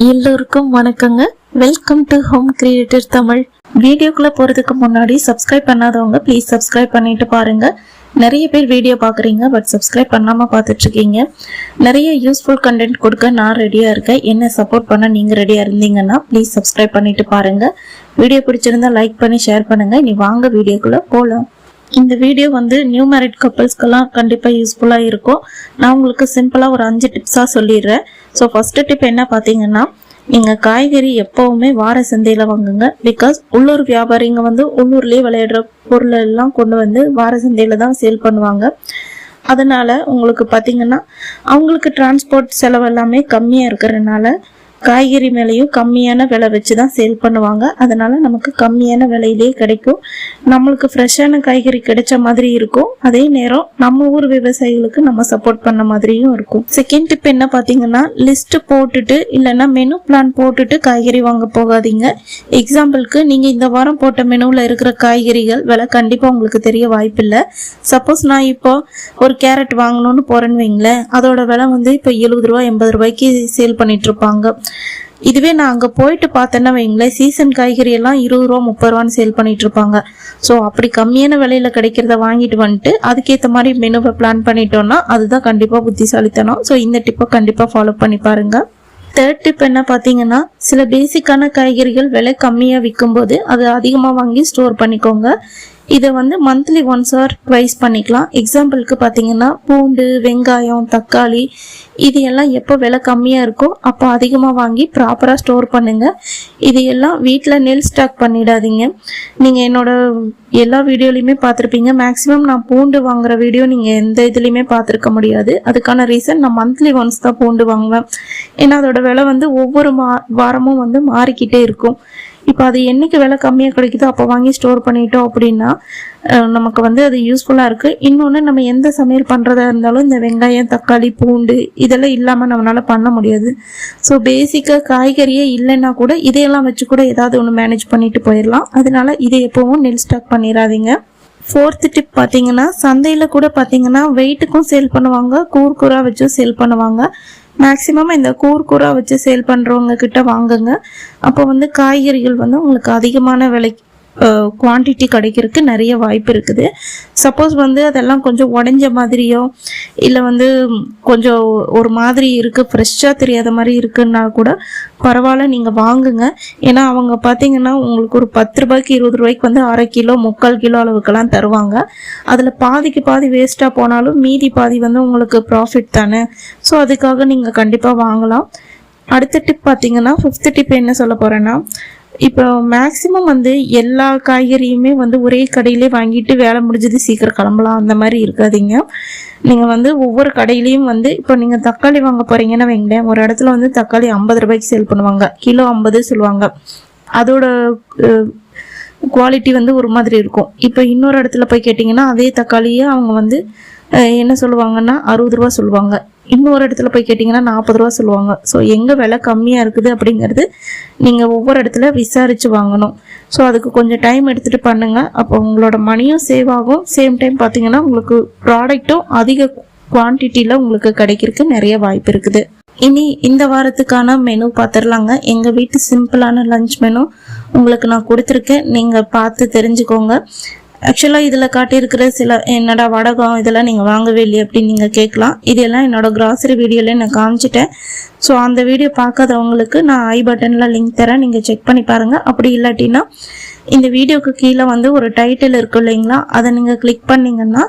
எல்லோருக்கும் வணக்கங்க. Welcome to home creator Tamil. வீடியோக்குள்ள போறதுக்கு முன்னாடி சப்ஸ்கிரைப் பண்ணாதவங்க ப்ளீஸ் சப்ஸ்கிரைப் பண்ணிட்டு பாருங்க. நிறைய பேர் வீடியோ பாக்குறீங்க பட் சப்ஸ்கிரைப் பண்ணாம பார்த்துட்டு இருக்கீங்க. நிறைய யூஸ்ஃபுல் கண்டென்ட் கொடுக்க நான் ரெடியா இருக்கேன். என்ன சப்போர்ட் பண்ண நீங்க ரெடியா இருந்தீங்கன்னா ப்ளீஸ் சப்ஸ்கிரைப் பண்ணிட்டு பாருங்க. வீடியோ பிடிச்சிருந்தா லைக் பண்ணி ஷேர் பண்ணுங்க. நீ வாங்க வீடியோக்குள்ள போலாம். இந்த வீடியோ நியூ மேரிட் கப்பல்ஸ்க்கெல்லாம் கண்டிப்பா யூஸ்ஃபுல்லா இருக்கும். நான் உங்களுக்கு சிம்பிளா ஒரு 5 டிப்ஸா சொல்லிடுறேன். ஸோ ஃபர்ஸ்ட் டிப் என்ன பாத்தீங்கன்னா, நீங்க காய்கறி எப்பவுமே வார சந்தையில வாங்குங்க. பிகாஸ் உள்ளூர் வியாபாரிங்க உள்ளூர்லயே விளையாடுற பொருள் எல்லாம் கொண்டு வார சந்தையில தான் சேல் பண்ணுவாங்க. அதனால உங்களுக்கு பாத்தீங்கன்னா அவங்களுக்கு டிரான்ஸ்போர்ட் செலவு எல்லாமே கம்மியா இருக்கிறதுனால காய்கறி மேலேயும் கம்மியான விலை வச்சுதான் சேல் பண்ணுவாங்க. அதனால நமக்கு கம்மியான விலையிலேயே கிடைக்கும். நம்மளுக்கு ஃப்ரெஷ்ஷான காய்கறி கிடைச்ச மாதிரி இருக்கும். அதே நேரம் நம்ம ஊர் விவசாயிகளுக்கு நம்ம சப்போர்ட் பண்ண மாதிரியும் இருக்கும். செகண்ட் டிப் என்ன பாத்தீங்கன்னா, லிஸ்ட் போட்டுட்டு இல்லைன்னா மெனு பிளான் போட்டுட்டு காய்கறி வாங்க போகாதீங்க. எக்ஸாம்பிளுக்கு நீங்க இந்த வாரம் போட்ட மெனுவில் இருக்கிற காய்கறிகள் விலை கண்டிப்பா உங்களுக்கு தெரிய வாய்ப்பில்லை. சப்போஸ் நான் இப்போ ஒரு கேரட் வாங்கணும்னு போறேன்னு வைங்களேன், அதோட விலை இப்போ 70 ரூபா 80 ரூபாய்க்கு சேல் பண்ணிட்டு இருப்பாங்க. இதுவே நான் அங்க போயிட்டு பார்த்தேன்னா வைங்களேன், சீசன் காய்கறி எல்லாம் 20 ரூபா 30 ரூபான்னு சேல் பண்ணிட்டு இருப்பாங்க. ஸோ அப்படி கம்மியான விலையில கிடைக்கிறத வாங்கிட்டு அதுக்கேற்ற மாதிரி மெனுவை பிளான் பண்ணிட்டோம்னா அதுதான் கண்டிப்பா புத்திசாலித்தனம். ஸோ இந்த டிப்பை கண்டிப்பா ஃபாலோ பண்ணி பாருங்க. தேர்ட் டிப் என்ன பாத்தீங்கன்னா, சில பேசிக்கான காய்கறிகள் விலை கம்மியா விற்கும் போது அதை அதிகமா வாங்கி ஸ்டோர் பண்ணிக்கோங்க. இதை மந்த்லி ஒன்ஸ் ஆர் ட்வைஸ் பண்ணிக்கலாம். எக்ஸாம்பிளுக்கு பார்த்தீங்கன்னா, பூண்டு, வெங்காயம், தக்காளி இது எல்லாம் எப்போ விலை கம்மியாக இருக்கோ அப்போ அதிகமாக வாங்கி ப்ராப்பராக ஸ்டோர் பண்ணுங்க. இது எல்லாம் வீட்டில் நெல் ஸ்டாக் பண்ணிடாதீங்க. நீங்கள் என்னோட எல்லா வீடியோலையுமே பார்த்துருப்பீங்க. மேக்ஸிமம் நான் பூண்டு வாங்குற வீடியோ நீங்கள் எந்த இதுலையுமே பார்த்துருக்க முடியாது. அதுக்கான ரீசன் நான் மந்த்லி ஒன்ஸ் தான் பூண்டு வாங்குவேன். ஏன்னா அதோட விலை ஒவ்வொரு வாரமும் மாறிக்கிட்டே இருக்கும். இப்போ அது என்னைக்கு விலை கம்மியாக கிடைக்குதோ அப்போ வாங்கி ஸ்டோர் பண்ணிட்டோம் அப்படின்னா நமக்கு அது யூஸ்ஃபுல்லாக இருக்குது. இன்னொன்று, நம்ம எந்த சமையல் பண்ணுறதா இருந்தாலும் இந்த வெங்காயம், தக்காளி, பூண்டு இதெல்லாம் இல்லாமல் நம்மளால பண்ண முடியாது. ஸோ பேசிக்காக காய்கறியே இல்லைன்னா கூட இதையெல்லாம் வச்சு கூட ஏதாவது ஒன்று மேனேஜ் பண்ணிட்டு போயிடலாம். அதனால இதை எப்பவும் நெல் ஸ்டாக் பண்ணிடாதீங்க. ஃபோர்த் டிப் பார்த்தீங்கன்னா, சந்தையில் கூட பார்த்தீங்கன்னா வெயிட்டுக்கும் சேல் பண்ணுவாங்க, கூர்கூரா வச்சும் சேல் பண்ணுவாங்க. மேக்சிமம் இந்த கூர்கூரா வச்சு சேல் பண்றவங்க கிட்ட வாங்குங்க. அப்போ காய்கறிகள் உங்களுக்கு அதிகமான விலை குவான்டிட்டி கிடைக்கிறதுக்கு நிறைய வாய்ப்பு இருக்குது. சப்போஸ் அதெல்லாம் கொஞ்சம் உடஞ்ச மாதிரியோ இல்லை கொஞ்சம் ஒரு மாதிரி இருக்கு, ஃப்ரெஷ்ஷாக தெரியாத மாதிரி இருக்குன்னா கூட பரவாயில்ல, நீங்கள் வாங்குங்க. ஏன்னா அவங்க பார்த்தீங்கன்னா உங்களுக்கு ஒரு 10 ரூபாய்க்கு 20 ரூபாய்க்கு அரை கிலோ 3/4 கிலோ அளவுக்கெல்லாம் தருவாங்க. அதில் பாதிக்கு பாதி வேஸ்ட்டாக போனாலும் மீதி பாதி உங்களுக்கு ப்ராஃபிட் தானே. ஸோ அதுக்காக நீங்கள் கண்டிப்பாக வாங்கலாம். அடுத்த டிப் பார்த்தீங்கன்னா, 5th டிப் என்ன சொல்ல போகிறேன்னா, இப்போ மேக்சிமம் எல்லா காய்கறியுமே ஒரே கடையிலே வாங்கிட்டு வேலை முடிஞ்சது சீக்கிரம் கிளம்பலாம் அந்த மாதிரி இருக்காதீங்க. நீங்கள் ஒவ்வொரு கடையிலையும் இப்போ நீங்கள் தக்காளி வாங்க போறீங்கன்னா வைங்களேன், ஒரு இடத்துல தக்காளி 50 ரூபாய்க்கு சேல் பண்ணுவாங்க, கிலோ 50 சொல்லுவாங்க. அதோட குவாலிட்டி ஒரு மாதிரி இருக்கும். இப்போ இன்னொரு இடத்துல போய் கேட்டிங்கன்னா அதே தக்காளியே அவங்க என்ன சொல்லுவாங்கன்னா 60 ரூபா சொல்லுவாங்க. இன்னொரு இடத்துல போய் கேட்டிங்கன்னா 40 ரூபா சொல்லுவாங்க. ஸோ எங்கே விலை கம்மியாக இருக்குது அப்படிங்கிறது நீங்கள் ஒவ்வொரு இடத்துல விசாரித்து வாங்கணும். ஸோ அதுக்கு கொஞ்சம் டைம் எடுத்துகிட்டு பண்ணுங்கள். அப்போ உங்களோட மணியும் சேவ் ஆகும். சேம் டைம் பார்த்தீங்கன்னா உங்களுக்கு ப்ராடக்ட்டும் அதிக குவான்டிட்டியில் உங்களுக்கு கிடைக்கிறதுக்கு நிறைய வாய்ப்பு இருக்குது. இனி இந்த வாரத்துக்கான மெனு பார்த்துடலாங்க. எங்கள் வீட்டு சிம்பிளான லஞ்ச் மெனு உங்களுக்கு நான் கொடுத்துருக்கேன். நீங்கள் பார்த்து தெரிஞ்சுக்கோங்க. ஆக்சுவலாக இதில் காட்டியிருக்கிற சில என்னடா வடகம் இதெல்லாம் நீங்கள் வாங்கவே இல்லையே அப்படின்னு நீங்கள் கேட்கலாம். இதெல்லாம் என்னோட கிராசரி வீடியோவில் நான் காமிச்சிட்டேன். ஸோ அந்த வீடியோ பார்க்காதவங்களுக்கு நான் ஐ பட்டனில் லிங்க் தரேன், நீங்கள் செக் பண்ணி பாருங்கள். அப்படி இல்லாட்டினா இந்த வீடியோக்கு கீழே ஒரு டைட்டில் இருக்கு இல்லைங்களா, அதை நீங்கள் கிளிக் பண்ணிங்கன்னா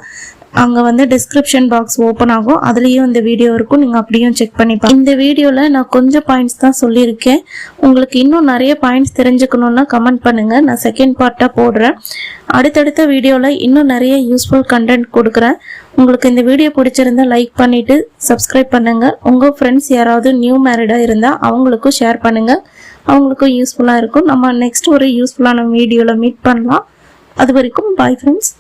அங்கே டிஸ்கிரிப்ஷன் பாக்ஸ் ஓப்பன் ஆகும். அதுலேயும் இந்த வீடியோ இருக்கும், நீங்கள் அப்படியும் செக் பண்ணிப்பா. இந்த வீடியோவில் நான் கொஞ்சம் பாயிண்ட்ஸ் தான் சொல்லியிருக்கேன். உங்களுக்கு இன்னும் நிறைய பாயிண்ட்ஸ் தெரிஞ்சுக்கணுன்னா கமெண்ட் பண்ணுங்கள், நான் செகண்ட் பார்ட்டாக போடுறேன். அடுத்தடுத்த வீடியோவில் இன்னும் நிறைய யூஸ்ஃபுல் கண்டென்ட் கொடுக்குறேன். உங்களுக்கு இந்த வீடியோ பிடிச்சிருந்தா லைக் பண்ணிவிட்டு சப்ஸ்கிரைப் பண்ணுங்கள். உங்கள் ஃப்ரெண்ட்ஸ் யாராவது நியூ மேரிடாக இருந்தால் அவங்களுக்கும் ஷேர் பண்ணுங்கள், அவங்களுக்கும் யூஸ்ஃபுல்லாக இருக்கும். நம்ம நெக்ஸ்ட் ஒரு யூஸ்ஃபுல்லான வீடியோவில் மீட் பண்ணலாம். அது வரைக்கும் பாய் ஃப்ரெண்ட்ஸ்.